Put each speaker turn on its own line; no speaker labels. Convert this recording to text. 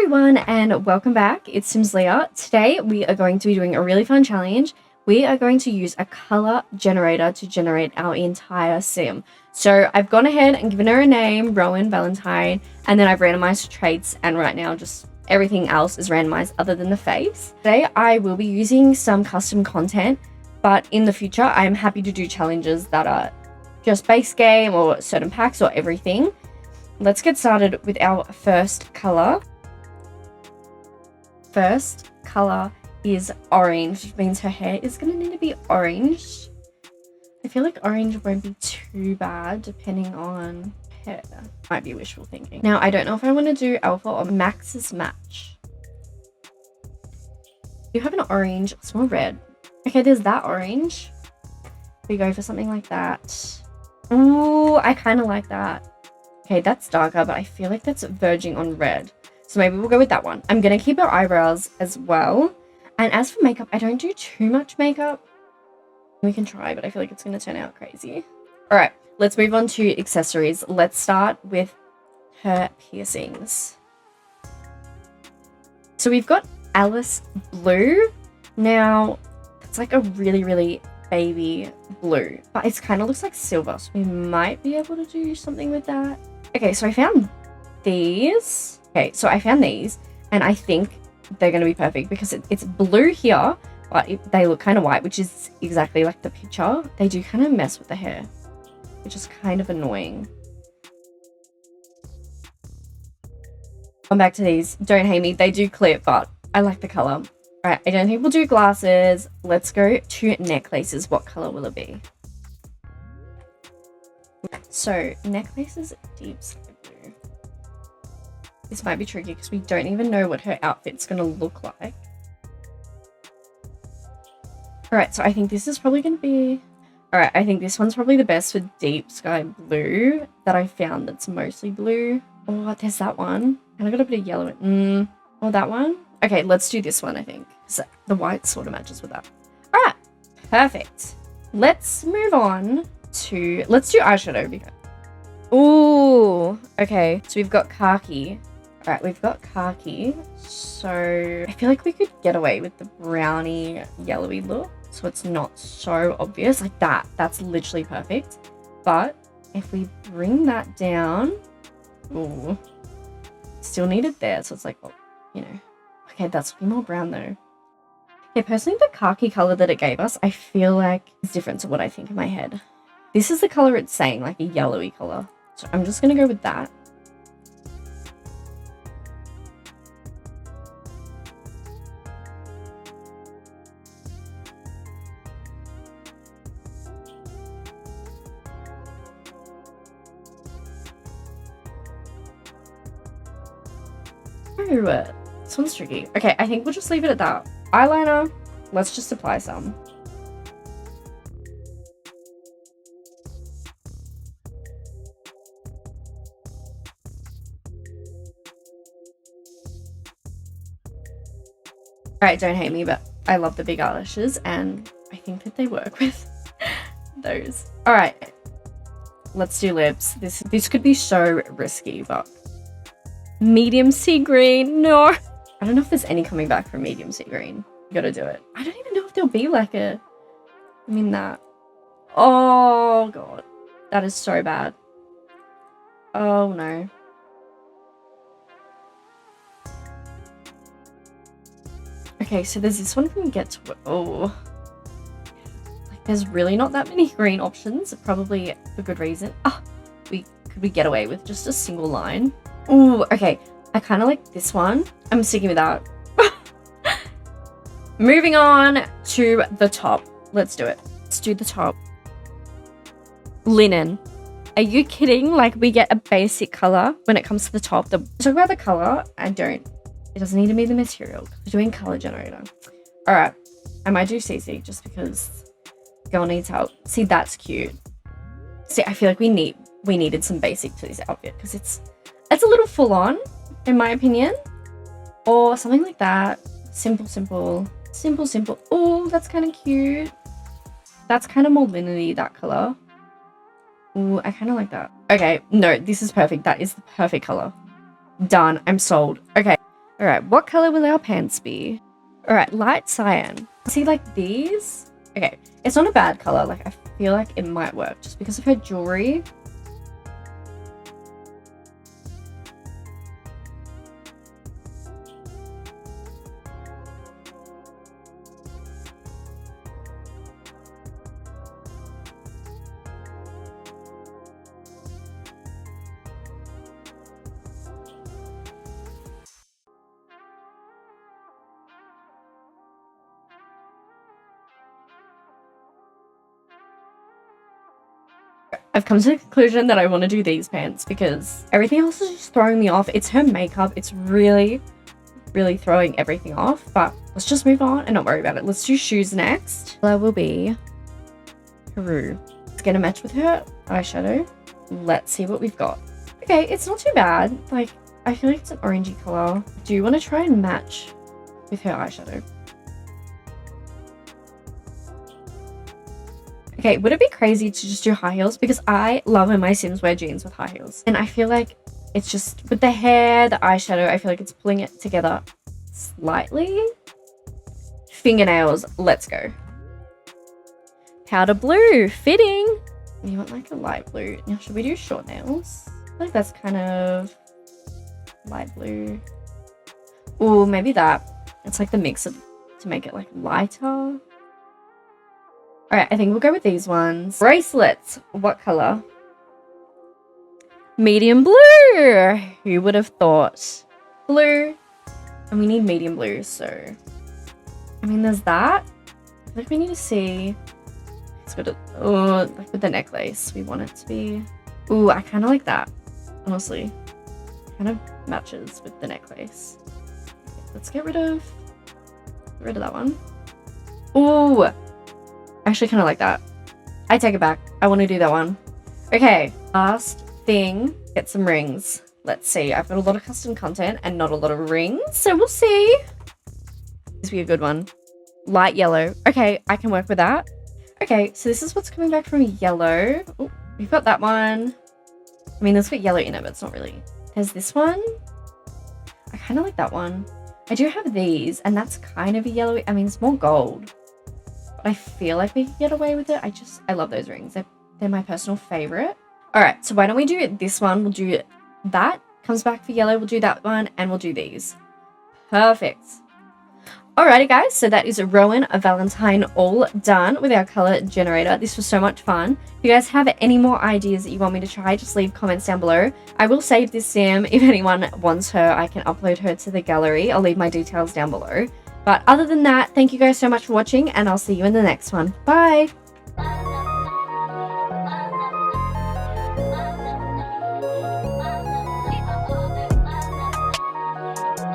everyone and welcome back. It's Sims Leah. Today we are going to be doing a really fun challenge. We are going to use a color generator to generate our entire sim. So I've gone ahead and given her a name, Rowan Valentine, and then I've randomized traits, and right now just everything else is randomized other than the face. Today I will be using some custom content, but in the future I'm happy to do challenges that are just base game or certain packs or everything. Let's get started with our first color. First color is orange, which means her hair is going to need to be orange. I feel like orange won't be too bad depending on hair. Might be wishful thinking. Now, I don't know if I want to do alpha or max's match. You have an orange, it's more red. Okay, there's that orange. We go for something like that. Ooh, I kind of like that. Okay, that's darker, but I feel like that's verging on red. So maybe we'll go with that one. I'm going to keep our eyebrows as well. And as for makeup, I don't do too much makeup. We can try, but I feel like it's going to turn out crazy. All right, let's move on to accessories. Let's start with her piercings. So we've got Alice Blue. Now, it's like a really, really baby blue, but it kind of looks like silver. So we might be able to do something with that. Okay, so I found these. Okay, so I found these, and I think they're going to be perfect because it's blue here, but they look kind of white, which is exactly like the picture. They do kind of mess with the hair, which is kind of annoying. Come back to these. Don't hate me. They do clip, but I like the color. All right, I don't think we'll do glasses. Let's go to necklaces. What color will it be? So necklaces, deep sky blue. This might be tricky because we don't even know what her outfit's going to look like. Alright, so I think this is probably going to be... Alright, I think this one's probably the best for deep sky blue that I found that's mostly blue. Oh, there's that one. And I got a bit of yellow in... Oh, that one? Okay, let's do this one, I think. So the white sort of matches with that. Alright, perfect. Let's move on to... Let's do eyeshadow. Ooh, okay. So we've got khaki. All right, we've got khaki. So I feel like we could get away with the brownie yellowy look. So it's not so obvious like that. That's literally perfect. But if we bring that down, ooh, still need it there. So it's like, oh, you know, okay, that's looking more brown though. Yeah, personally, the khaki color that it gave us, I feel like is different to what I think in my head. This is the color it's saying, like a yellowy color. So I'm just going to go with that. Ooh, this one's tricky. Okay, I think we'll just leave it at that. Eyeliner, let's just apply some. Alright, don't hate me, but I love the big eyelashes and I think that they work with those. Alright, let's do lips. This could be so risky, but medium sea green, no. I don't know if there's any coming back from medium sea green. You gotta do it. I don't even know if there'll be like that. Oh god, that is so bad. Oh no. Okay, so there's this one from Get to... Oh. Like, there's really not that many green options, probably for good reason. Ah, could we get away with just a single line? Ooh, okay. I kind of like this one. I'm sticking with that. Moving on to the top. Let's do it. Let's do the top. Linen. Are you kidding? Like, we get a basic color when it comes to the top. Talk about the color. It doesn't need to be the material. We're doing color generator. All right. I might do CC just because girl needs help. See, that's cute. See, I feel like we needed some basic to this outfit because it's a little full on, in my opinion. Or something like that. Simple, simple. Simple, simple. Oh, that's kind of cute. That's kind of more linen-y, that color. Ooh, I kind of like that. Okay, no, this is perfect. That is the perfect color. Done. I'm sold. Okay. All right, what color will our pants be? All right, light cyan. See, like these? Okay, it's not a bad color. Like, I feel like it might work just because of her jewelry. I've come to the conclusion that I want to do these pants because everything else is just throwing me off. It's her makeup. It's really, really throwing everything off. But let's just move on and not worry about it. Let's do shoes next. Color will be Peru. It's going to match with her eyeshadow. Let's see what we've got. Okay, it's not too bad. Like, I feel like it's an orangey color. Do you want to try and match with her eyeshadow? Okay, would it be crazy to just do high heels? Because I love when my Sims wear jeans with high heels. And I feel like it's just, with the hair, the eyeshadow, I feel like it's pulling it together slightly. Fingernails, let's go. Powder blue, fitting. You want like a light blue. Now, should we do short nails? I feel like that's kind of light blue. Ooh, maybe that. It's like the mix of, to make it like lighter. All right, I think we'll go with these ones. Bracelets. What color? Medium blue. Who would have thought? Blue. And we need medium blue, so... I mean, there's that. I think we need to see... It's got a... Oh, like with the necklace. We want it to be... Ooh, I kind of like that. Honestly. Kind of matches with the necklace. Okay, let's get rid of that one. Ooh. I actually kind of like that. I take it back. I want to do that one. Okay, last thing. Get some rings. Let's see. I've got a lot of custom content and not a lot of rings, so we'll see. This will be a good one. Light yellow. Okay, I can work with that. Okay, so this is what's coming back from yellow. Oh, we've got that one. I mean, there's got yellow in it, but it's not really. There's this one. I kind of like that one. I do have these, and that's kind of a yellow. I mean, it's more gold. But I feel like we could get away with it. I love those rings. They're my personal favorite. All right, so why don't we do this one? We'll do that. Comes back for yellow. We'll do that one, and we'll do these. Perfect. Alrighty, guys. So that is Rowan, a Valentine, all done with our color generator. This was so much fun. If you guys have any more ideas that you want me to try, just leave comments down below. I will save this sim. If anyone wants her, I can upload her to the gallery. I'll leave my details down below. But other than that, thank you guys so much for watching, and I'll see you in the next one. Bye!